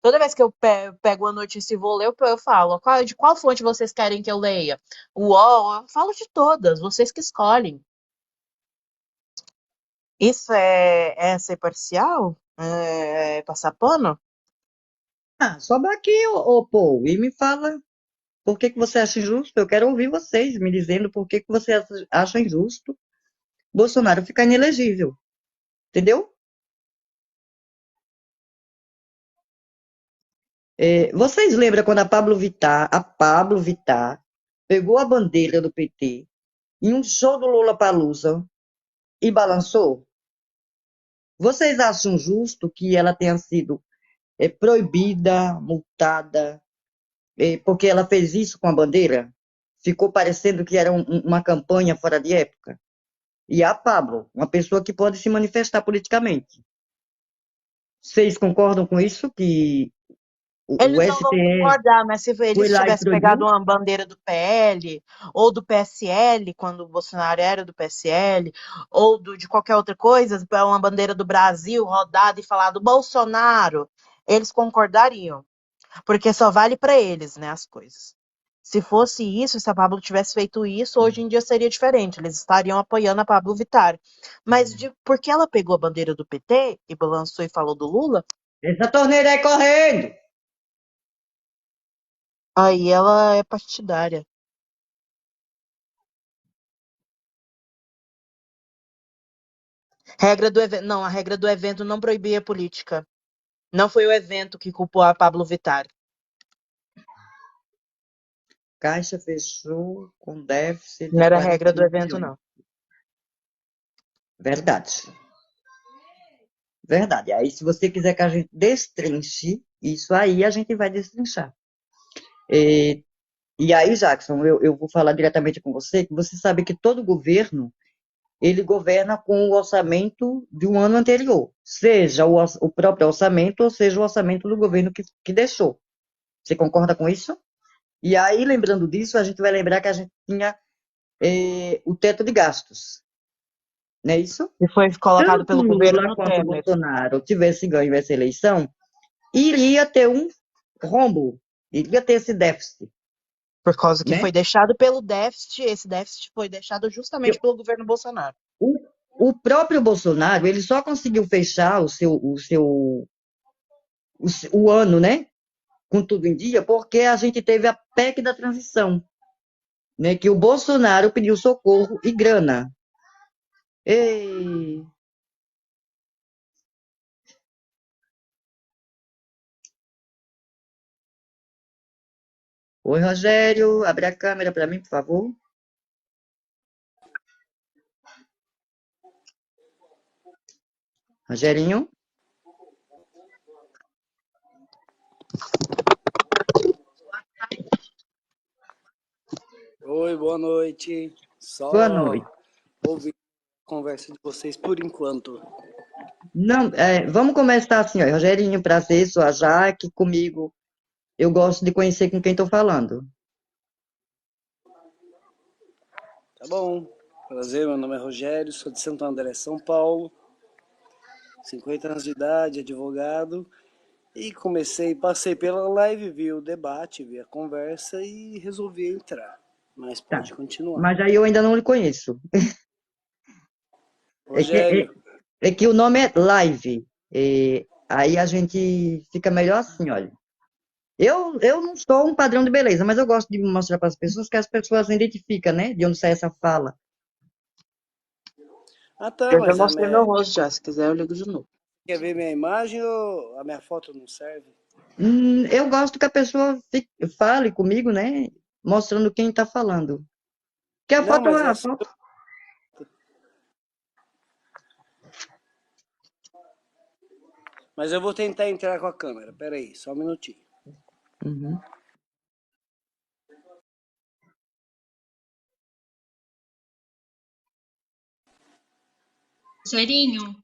Toda vez que eu pego uma notícia e vou ler, eu falo, de qual fonte vocês querem que eu leia? O UOL, eu falo de todas, vocês que escolhem. Isso é ser parcial? É passar pano? Ah, sobe aqui, ô Paul, e me fala por que que você acha injusto. Eu quero ouvir vocês me dizendo por que que você acha injusto Bolsonaro ficar inelegível, entendeu? Vocês lembram quando a Pablo Vittar pegou a bandeira do PT em um show do Lollapalooza e balançou? Vocês acham justo que ela tenha sido proibida, multada, porque ela fez isso com a bandeira? Ficou parecendo que era uma campanha fora de época. E a Pablo, uma pessoa que pode se manifestar politicamente. Vocês concordam com isso? Que o Eles não vão STF concordar, mas se foi eles lá e tivessem pegado proibiu? uma bandeira do PL, ou do PSL, quando o Bolsonaro era do PSL, ou de qualquer outra coisa, uma bandeira do Brasil rodada e falado Bolsonaro, eles concordariam. Porque só vale para eles, né, as coisas. Se fosse isso, se a Pablo tivesse feito isso, hoje em dia seria diferente. Eles estariam apoiando a Pablo Vittar. Mas porque ela pegou a bandeira do PT e balançou e falou do Lula, Essa torneira aí correndo! aí ela é partidária. Regra do evento. Não, a regra do evento não proibia a política. Não foi o evento que culpou a Pablo Vittar. Caixa fechou com déficit Não de era a regra do 42 evento, bilhões. não. Verdade. Verdade. Aí, se você quiser que a gente destrinche isso aí, a gente vai destrinchar. E, e aí, Jackson, eu vou falar diretamente com você, que você sabe que todo governo, ele governa com o orçamento de um ano anterior, seja o próprio orçamento, ou seja o orçamento do governo que deixou. Você concorda com isso? E aí, lembrando disso, a gente vai lembrar que a gente tinha o teto de gastos, não é isso? E foi colocado Tanto pelo Lula governo quanto Temer. Bolsonaro tivesse ganho essa eleição, iria ter um rombo, iria ter esse déficit, Por causa que né? foi deixado pelo déficit, esse déficit foi deixado justamente pelo governo Bolsonaro. O próprio Bolsonaro, ele só conseguiu fechar o ano, né? Com tudo em dia, porque a gente teve a PEC da transição, né? Que o Bolsonaro pediu socorro e grana. Ei, oi, Rogério, abre a câmera para mim, por favor. Rogerinho, Oi, boa noite. boa noite. Só ouvi a conversa de vocês por enquanto. Não, vamos começar assim, ó. Rogerinho, prazer, sou a Jaque, comigo. Eu gosto de conhecer com quem estou falando. Tá bom? Prazer, meu nome é Rogério, sou de Santo André, São Paulo, 50 anos de idade, advogado. E passei pela live, vi o debate, vi a conversa e resolvi entrar. Mas Tá. pode continuar. Mas aí eu ainda não lhe conheço. É que, é, Rogério, é que o nome é Live. Aí a gente fica melhor assim, olha. Eu não sou um padrão de beleza, mas eu gosto de mostrar para as pessoas que as pessoas identificam, né? De onde sai essa fala. ah tá, Eu já mas mostrei meu rosto já, se quiser eu ligo de novo. quer ver minha imagem ou a minha foto não serve? Eu gosto que a pessoa fale comigo, né? Mostrando quem está falando. Que a Não, foto, mas a é. foto. Mas eu vou tentar entrar com a câmera. Pera aí, só um minutinho. Uhum. Rogerinho,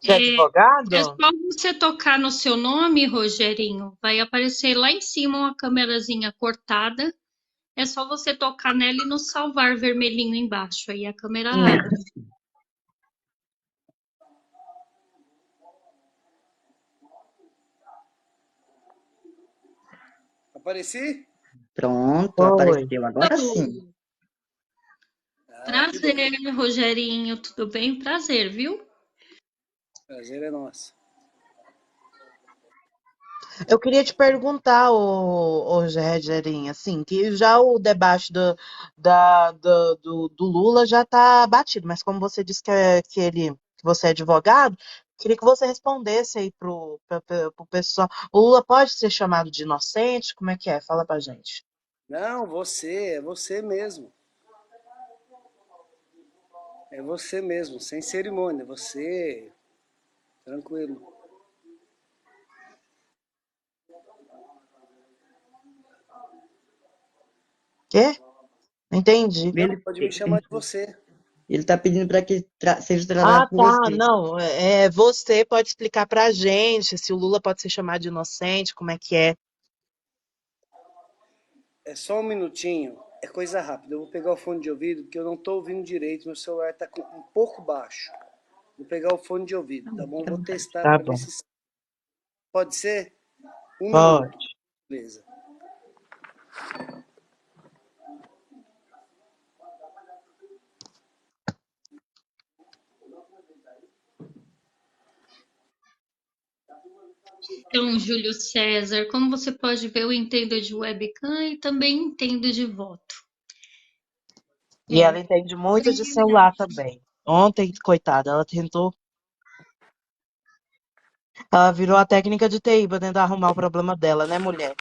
Você é é advogado? só você tocar no seu nome, Rogerinho, vai aparecer lá em cima uma câmerazinha cortada. É só você tocar nela e no salvar vermelhinho embaixo, aí a câmera abre. Apareci? Pronto, Oi. apareceu. Agora sim. Ah, que Prazer, bom. Rogerinho, tudo bem? Prazer, viu? Prazer é nosso. Eu queria te perguntar, ô Rogerinho, assim, que já o debate do Lula já está batido, mas como você disse que você é advogado, queria que você respondesse aí pro pessoal. O Lula pode ser chamado de inocente? Como é que é? Fala pra gente. Não, é você mesmo. É você mesmo, sem cerimônia. Você, tranquilo. Quê? Não entendi. Não, Ele pode me chamar de você. está pedindo para que seja Ah, tratado por tá. você. Não, você pode explicar pra gente se o Lula pode ser chamado de inocente, como é que é? É só um minutinho. É coisa rápida. Eu vou pegar o fone de ouvido porque eu não estou ouvindo direito. Meu celular está um pouco baixo. Vou pegar o fone de ouvido, tá bom? Fica à Vou vontade. testar Tá para ver bom. se pode ser. Um minuto, Pode. beleza. Então, Júlio César, como você pode ver, eu entendo de webcam e também entendo de voto. E É, ela entende muito de celular primeiramente, também. Ontem, coitada, ela virou a técnica de TI pra tentar arrumar o problema dela, né, mulher?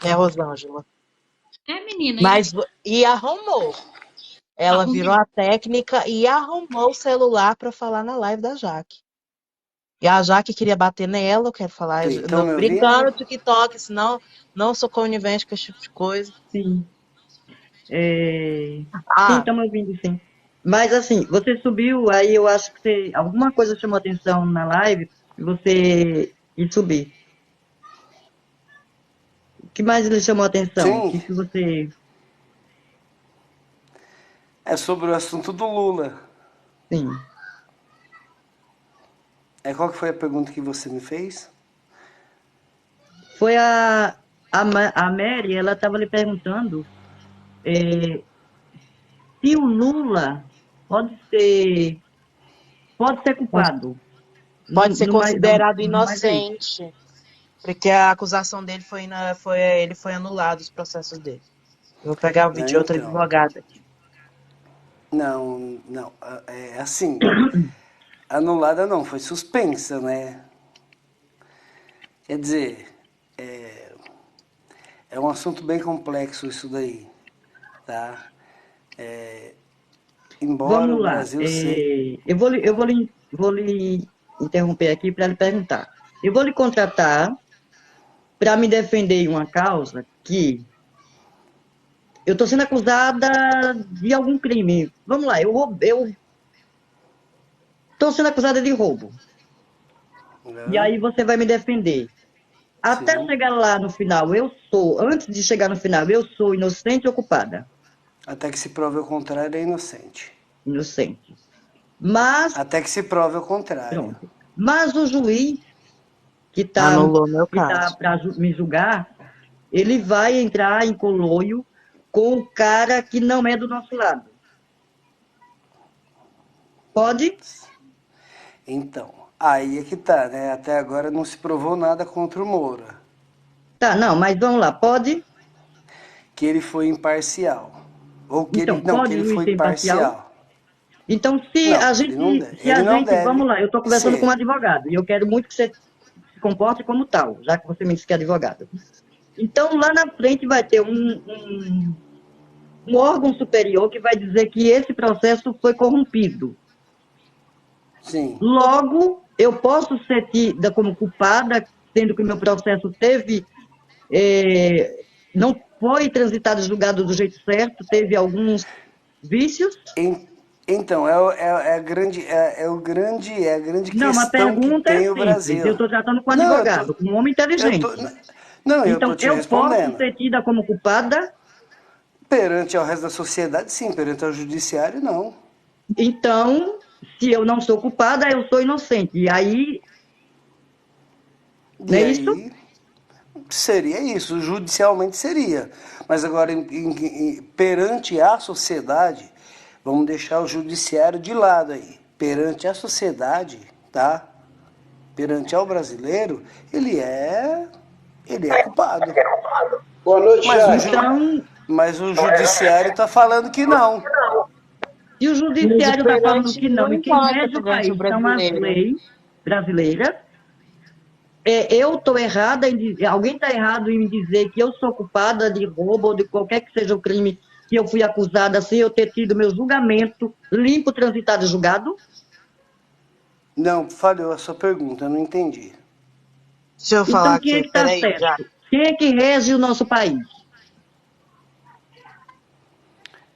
Né, Rosângela? menina, e E arrumou. Ela virou arrumou. a técnica e arrumou o celular pra falar na live da Jaque. E a Jaque queria bater nela, eu quero falar, Estão me ouvindo? brincando, TikTok, senão não sou conivente com esse tipo de coisa. Sim. É, sim, Ah, estamos ouvindo, sim. Mas assim, você subiu, aí eu acho que alguma coisa chamou atenção na live e você ir subir. O que mais lhe chamou atenção? O Sim, que você. é sobre o assunto do Lula. Sim. Qual que foi a pergunta que você me fez? Foi a Mary, ela estava lhe perguntando é, se o Lula pode ser culpado. pode ser considerado No mais é isso. inocente, porque a acusação dele ele foi anulado os processos dele. Eu vou pegar o vídeo Né, de outra então, advogada aqui. não, é assim, anulada não, foi suspensa, né? Quer dizer, é um assunto bem complexo isso daí, tá? Embora Vamos o lá. Brasil seja... Vou lhe interromper aqui para lhe perguntar. Eu vou lhe contratar para me defender em uma causa que eu estou sendo acusada de algum crime. Vamos lá, eu estou sendo acusada de roubo. E Né? aí você vai me defender. Até Sim, chegar lá no final, antes de chegar no final, eu sou inocente ou culpada? até que se prove o contrário é inocente. Inocente. Mas, Até que se prove o contrário. pronto. Mas o juiz que está Anulou meu que tá caso. para me julgar, ele vai entrar em coloio com o cara que não é do nosso lado. Pode? Então, aí é que tá, né? Até agora não se provou nada contra o Moura. Tá, não, mas vamos lá, pode? Que ele foi imparcial. Ou que Então, ele. Não, que pode o ele juiz foi ser imparcial? parcial. Então, Não, ele não deve. Ele não vamos deve lá, eu estou conversando com um ser. advogado e eu quero muito que você se comporte como tal, já que você me disse que é advogado. Então, lá na frente vai ter um órgão superior que vai dizer que esse processo foi corrompido. Sim. Logo, eu posso ser tida como culpada, sendo que o meu processo não foi transitado e julgado do jeito certo, teve alguns vícios. Então, é a grande Não, a questão que pergunta é tem o simples. Eu Brasil. estou tratando com um Não, advogado, com um homem eu tô, inteligente. não, eu tô Então, te eu posso respondendo. ser tida como culpada. Perante ao resto da sociedade, sim. Perante ao judiciário, não. Então, se eu não sou culpada, eu sou inocente. E aí, não E é isso? aí, Seria isso, judicialmente seria. Mas agora, perante a sociedade, vamos deixar o judiciário de lado aí. Perante a sociedade, tá? Perante ao brasileiro, ele é culpado. Boa noite, Mas o judiciário está falando que não. E o judiciário está falando que não. E quem rege o país são as leis brasileiras. Eu estou errada em dizer, alguém está errado em me dizer que eu sou culpada de roubo ou de qualquer que seja o crime que eu fui acusada sem eu ter tido meu julgamento limpo, transitado e julgado? Não, falhou a sua pergunta, eu não entendi. Deixa eu falar então, quem é que está certo? Já. Quem é que rege o nosso país?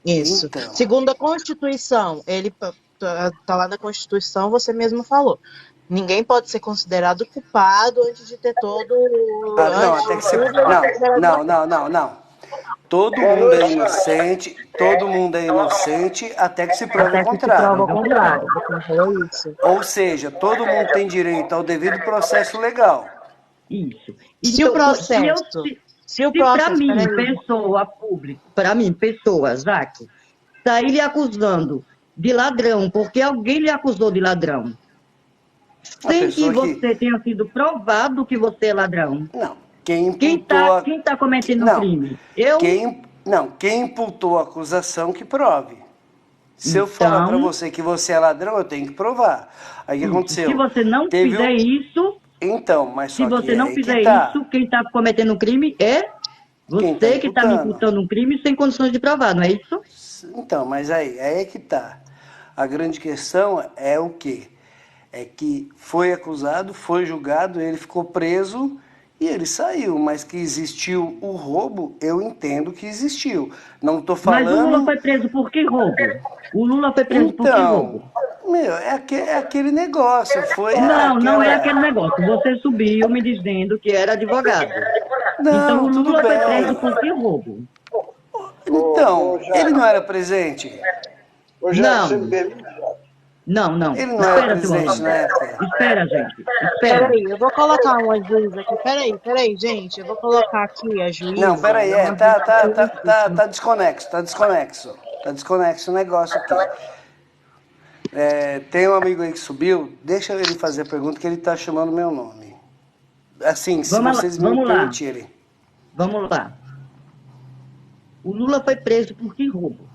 Isso. Então. Segundo a Constituição, ele tá lá na Constituição, você mesmo falou. Ninguém pode ser considerado culpado antes de ter todo. Não, até que você. Não. Todo mundo é inocente, até que se prove o contrário. Você falou isso. Ou seja, todo mundo tem direito ao devido processo legal. Isso. Se o processo. Se para mim, pessoa pública, para mim, pessoa, Jaque, sair lhe acusando de ladrão, porque alguém lhe acusou de ladrão, sem que você tenha sido provado que você é ladrão. Não. Quem está cometendo um crime? Quem imputou a acusação que prove. Se eu falar para você que você é ladrão, eu tenho que provar. Aí o que aconteceu? Se você não fizer isso... Então, mas só se você que não fizer isso, quem está cometendo um crime é você que está me imputando um crime sem condições de provar, não é isso? Então, mas aí é que tá. A grande questão é o quê? É que foi acusado, foi julgado, ele ficou preso e ele saiu. Mas que existiu o roubo, eu entendo que existiu. Não estou falando... Mas o Lula foi preso por que roubo? O Lula foi preso por que roubo? É aquele negócio. Não é aquele negócio. Você subiu me dizendo que era advogado. Então o Lula foi preso por que roubo? Então, ele não era presente? Não. Ele não era presente na época? Espera, gente. Peraí, eu vou colocar uma juíza aqui. Peraí, gente. Eu vou colocar aqui a juíza. Não, peraí, tá desconexo. Tá desconexo o negócio aqui. Tem um amigo aí que subiu, deixa ele fazer a pergunta que ele tá chamando meu nome. Assim, se vocês me permitirem. Vamos lá. O Lula foi preso por que roubo?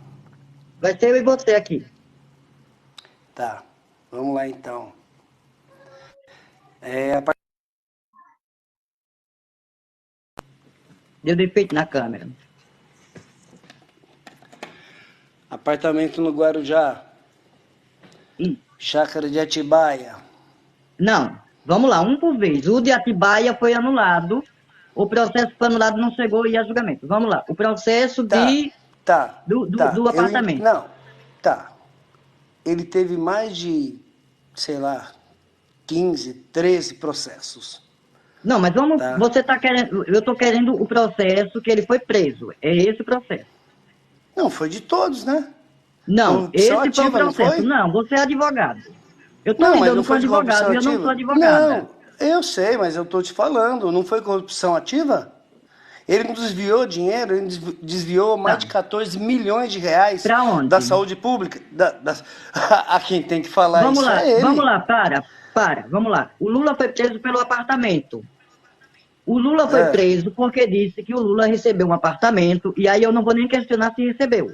Vai ser eu e você aqui. Tá, vamos lá então. Deu defeito na câmera. Apartamento no Guarujá. Chácara de Atibaia. Não, vamos lá, um por vez. O de Atibaia foi anulado. O processo foi anulado, não chegou e a julgamento. Vamos lá. O processo do apartamento. Ele teve mais de, sei lá, 15, 13 processos. Não, mas vamos. Tá. Você está querendo. Eu estou querendo o processo que ele foi preso. É esse o processo. Não, foi de todos, né? Não, esse foi o processo. Não, você é advogado. Eu estou lidando com advogado e eu não sou advogada. Não, eu sei, mas eu estou te falando. Não foi corrupção ativa? Ele não desviou dinheiro, ele desviou mais de 14 milhões de reais da saúde pública. A quem tem que falar vamos isso lá, é ele. Vamos lá, vamos lá. O Lula foi preso pelo apartamento. O Lula foi preso porque disse que o Lula recebeu um apartamento, e aí eu não vou nem questionar se recebeu.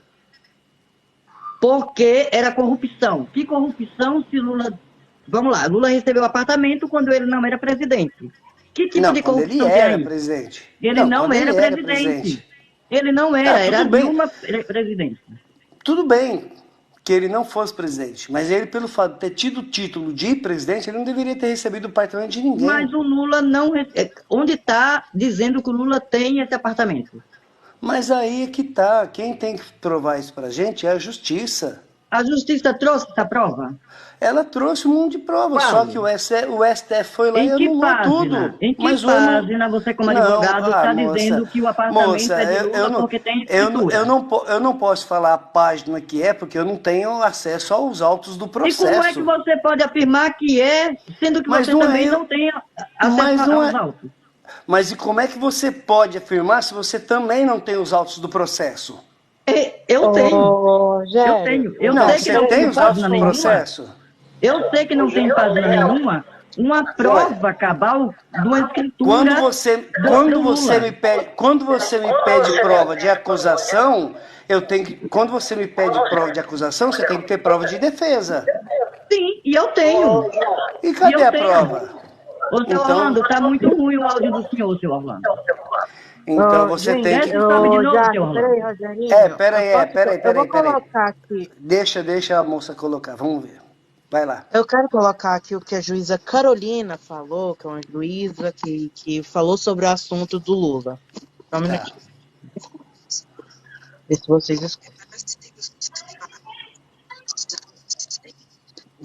Porque era corrupção. Que corrupção se Lula... Vamos lá, Lula recebeu um apartamento quando ele não era presidente. Que tipo de corrupção ele era presidente. Ele não era presidente. Ele não era Dilma presidente. Tudo bem que ele não fosse presidente, mas ele, pelo fato de ter tido o título de presidente, ele não deveria ter recebido o apartamento de ninguém. Mas o Lula não... Onde está dizendo que o Lula tem esse apartamento? Mas aí é que tá. Quem tem que provar isso pra gente é a justiça. A justiça trouxe essa prova? Ela trouxe um monte de provas, só que o STF foi lá e anulou tudo. Em que página você, como advogado, está dizendo que o apartamento é de Lula porque tem escritura? Eu não posso falar a página que é, porque eu não tenho acesso aos autos do processo. E como é que você pode afirmar que é, sendo que você também não tem acesso aos autos? Mas e como é que você pode afirmar se você também não tem os autos do processo? Eu tenho. Ô, Eu Rogério, tenho. Eu Não, sei que você não tem tem os autos página do nenhuma. processo? Eu sei que não tem página nenhuma uma prova cabal de uma escritura do Lula. Quando você me pede prova de acusação, quando você me pede prova de acusação, você tem que ter prova de defesa. Sim, e eu tenho. E E cadê eu a tenho. prova? Ô, seu Então, Orlando, tá muito ruim o áudio do senhor, seu Orlando. então você tem Desce que. e sobe de novo, seu Jaque, peraí, Orlando. Rogerinho. Eu vou Peraí. colocar aqui. Deixa a moça colocar, vamos ver. Vai lá. Eu quero colocar aqui o que a juíza Carolina falou, que é uma juíza que falou sobre o assunto do Lula. Só um Tá. minutinho. Ver se vocês escutam.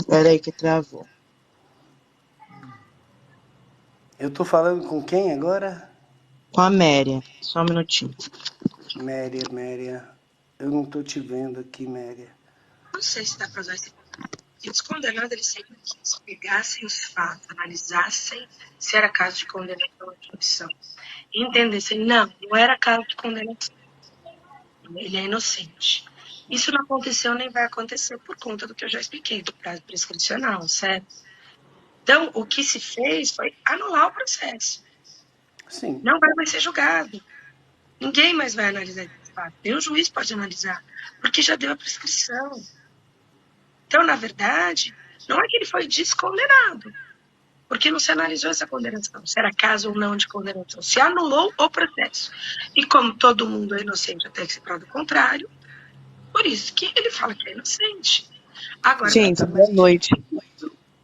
Peraí que travou. Eu tô falando com quem agora? Com a Méria. Só um minutinho. Méria. Eu não tô te vendo aqui, Méria. Não sei se dá para usar esse. E os condenados, eles sempre quis pegassem os fatos, analisassem se era caso de condenação ou absolvição. E entendessem, não era caso de condenação. Ele é inocente. Isso não aconteceu nem vai acontecer por conta do que eu já expliquei, do prazo prescricional, certo? Então, o que se fez foi anular o processo. Sim. Não vai mais ser julgado. Ninguém mais vai analisar esse fato. Nem o juiz pode analisar, porque já deu a prescrição. Então, na verdade, não é que ele foi descondenado, porque não se analisou essa condenação, se era caso ou não de condenação. Se anulou o processo. E como todo mundo é inocente até que se prove o contrário, por isso que ele fala que é inocente. Agora, Gente, boa noite.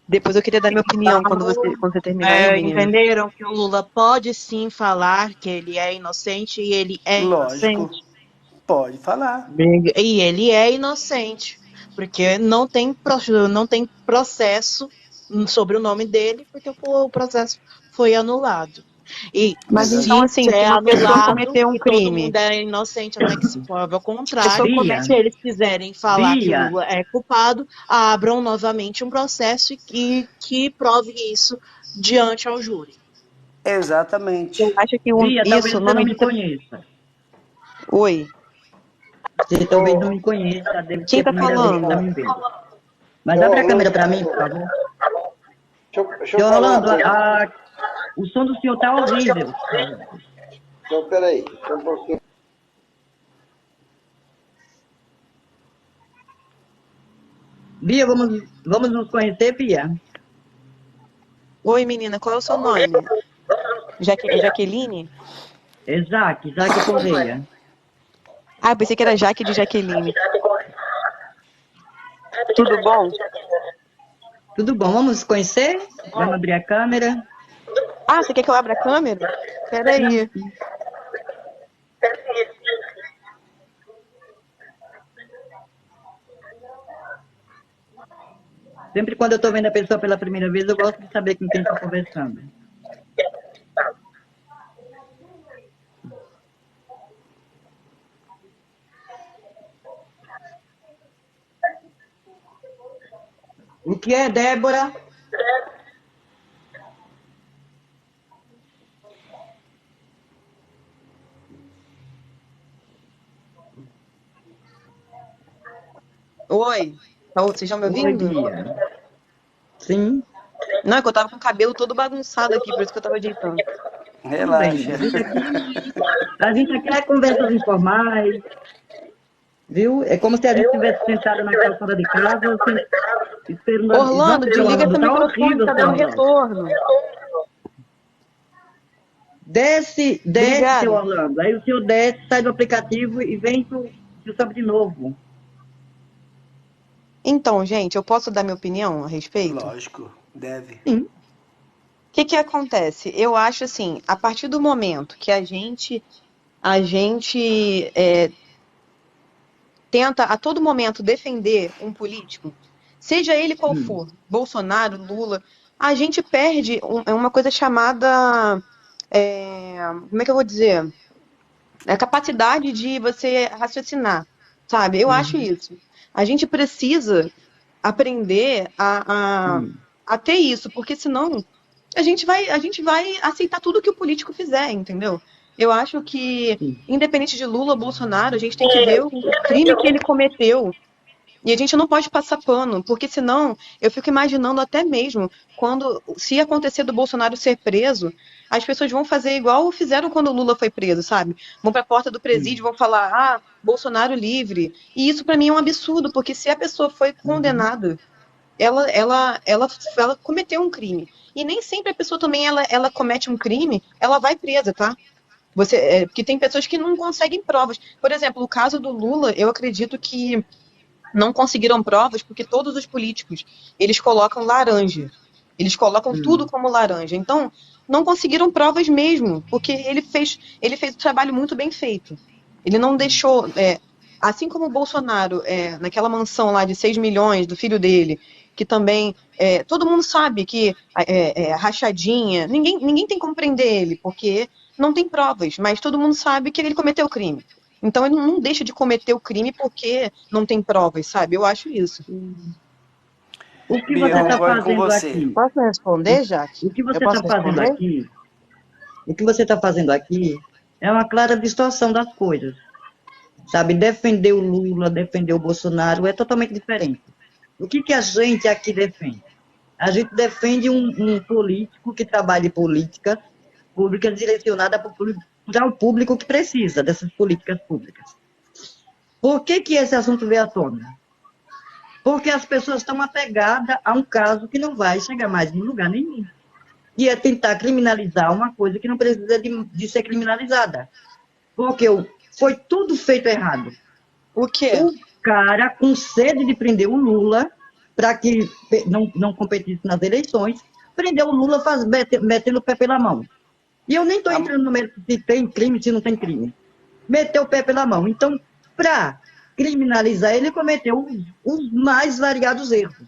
Depois eu queria dar minha opinião quando você terminar aí, menina. Entenderam que o Lula pode sim falar que ele é inocente e ele é Lógico. inocente? Pode falar. E ele é inocente, porque não tem processo sobre o nome dele, porque o processo foi anulado. Mas Mas então, assim, se uma pessoa cometer um e todo crime, mundo é inocente até que se prove ao contrário. Bia, Se eles quiserem falar que Bia. o Lula é culpado, abram novamente um processo e que prove isso diante ao júri. Exatamente. eu acho que Bia, talvez isso você não não me me conheça. Oi, Você talvez não me conheça, deve Quem ser tá a primeira vez que falando? tá me vendo. Mas abre a câmera para mim, por favor. Deixa eu Seu falar Orlando, o som do senhor tá horrível. Então, peraí, um pouquinho. Bia, vamos nos conhecer, Bia? Oi, menina, qual é o seu nome? Jaqueline? É Jaque Correia. Ah, eu pensei que era Jaque de Jaqueline. Tudo bom? Tudo bom, vamos nos conhecer? Vamos abrir a câmera. Ah, você quer que eu abra a câmera? Peraí. Sempre quando eu tô vendo a pessoa pela primeira vez, eu gosto de saber com quem estou conversando. O que é, Débora? Oi, vocês estão me ouvindo? Oi, Bia. Sim. Não, é que eu tava com o cabelo todo bagunçado aqui, por isso que eu tava ajeitando. Relaxa. A gente aqui é conversas informais, viu? É como se a gente estivesse sentado na calçada de casa, esperando... Orlando, desliga esse tá microfone, horrível, tá dando Orlando. retorno. Desce, Obrigada. seu Orlando. Aí o senhor desce, sai do aplicativo e vem pro sobe de novo. Então, gente, eu posso dar minha opinião a respeito? Lógico, deve. Sim. O que acontece? Eu acho assim, a partir do momento que a gente tenta a todo momento defender um político, seja ele qual for, Bolsonaro, Lula, a gente perde uma coisa chamada, como é que eu vou dizer? A capacidade de você raciocinar, sabe? Eu acho isso. A gente precisa aprender a ter isso, porque senão a gente vai aceitar tudo que o político fizer, entendeu? Eu acho que, Sim. independente de Lula ou Bolsonaro, a gente tem que ver o crime que ele cometeu. E a gente não pode passar pano, porque senão eu fico imaginando até mesmo quando, se acontecer do Bolsonaro ser preso, as pessoas vão fazer igual fizeram quando o Lula foi preso, sabe? Vão para a porta do presídio, vão falar, Bolsonaro livre. E isso para mim é um absurdo, porque se a pessoa foi condenada, ela cometeu um crime. E nem sempre a pessoa também ela comete um crime, ela vai presa, tá? Porque tem pessoas que não conseguem provas. Por exemplo, o caso do Lula, eu acredito que não conseguiram provas porque todos os políticos, eles colocam laranja. Eles colocam tudo como laranja. Então, não conseguiram provas mesmo, porque ele fez um trabalho muito bem feito. Ele não deixou, assim como o Bolsonaro, naquela mansão lá de 6 milhões do filho dele, que também, todo mundo sabe que rachadinha, ninguém tem como prender ele, porque não tem provas, mas todo mundo sabe que ele cometeu crime. Então ele não deixa de cometer o crime porque não tem provas, sabe? Eu acho isso. O que Bia, você eu está concordo com fazendo você. aqui? Posso responder, Jaque? O que você Eu posso está fazendo responder? aqui? O que você está fazendo aqui é uma clara distorção das coisas. Sabe, defender o Lula, defender o Bolsonaro é totalmente diferente. O que a gente aqui defende? A gente defende um político que trabalhe política pública direcionada para o público que precisa dessas políticas públicas. Por que esse assunto veio à tona? Porque as pessoas estão apegadas a um caso que não vai chegar mais em lugar nenhum. E é tentar criminalizar uma coisa que não precisa de ser criminalizada. Porque foi tudo feito errado. O quê? O cara, com sede de prender o Lula, para que não competisse nas eleições, prendeu o Lula metendo o pé pela mão. E eu nem estou entrando no mérito se tem crime, se não tem crime. Meteu o pé pela mão. Então, para criminalizar, ele cometeu os mais variados erros.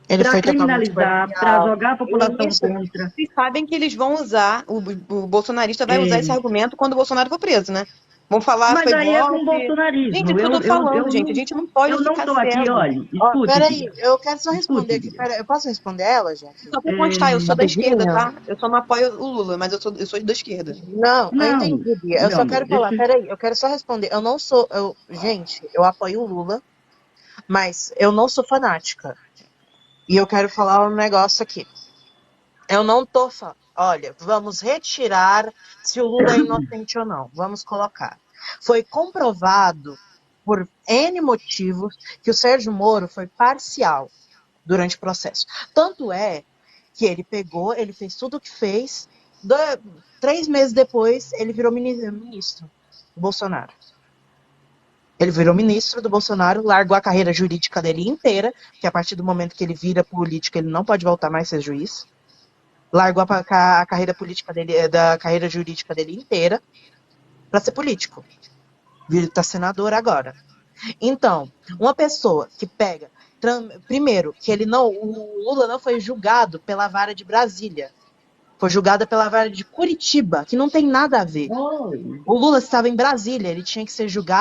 Ele Para foi totalmente criminalizar, para parcial. jogar a população Isso. contra. Vocês sabem que eles vão usar, o bolsonarista vai usar esse argumento quando o Bolsonaro for preso, né? Vão falar, Mas foi aí é com o golpe. Gente, é bolsonarismo. isso que eu tô falando, gente. A gente não pode Eu não ficar estou aqui, cego. olha, Ó, escute. peraí, eu quero só responder Escute, aqui. Pera, eu posso responder ela, Jaque? Só pra constar, eu sou da esquerda, Rapidinho? tá? Eu só não apoio o Lula, mas eu sou da esquerda. Não, eu Não, entendi, Bia. Eu só não, quero falar, peraí, eu quero só responder. Eu não sou, gente, eu apoio o Lula, mas eu não sou fanática. E eu quero falar um negócio aqui. Eu não tô falando, olha, vamos retirar se o Lula é inocente ou não. Vamos colocar. Foi comprovado por N motivos que o Sérgio Moro foi parcial durante o processo. Tanto é que ele fez tudo o que fez. 3 meses depois, ele virou ministro do Bolsonaro. Ele virou ministro do Bolsonaro, largou a carreira jurídica dele inteira, que a partir do momento que ele vira político, ele não pode voltar mais a ser juiz. Largou a carreira política dele, da carreira jurídica dele inteira para ser político. Ele está senador agora. Então, uma pessoa que pega, primeiro, que o Lula não foi julgado pela vara de Brasília, foi julgada pela vara de Curitiba, que não tem nada a ver. O Lula estava em Brasília, ele tinha que ser julgado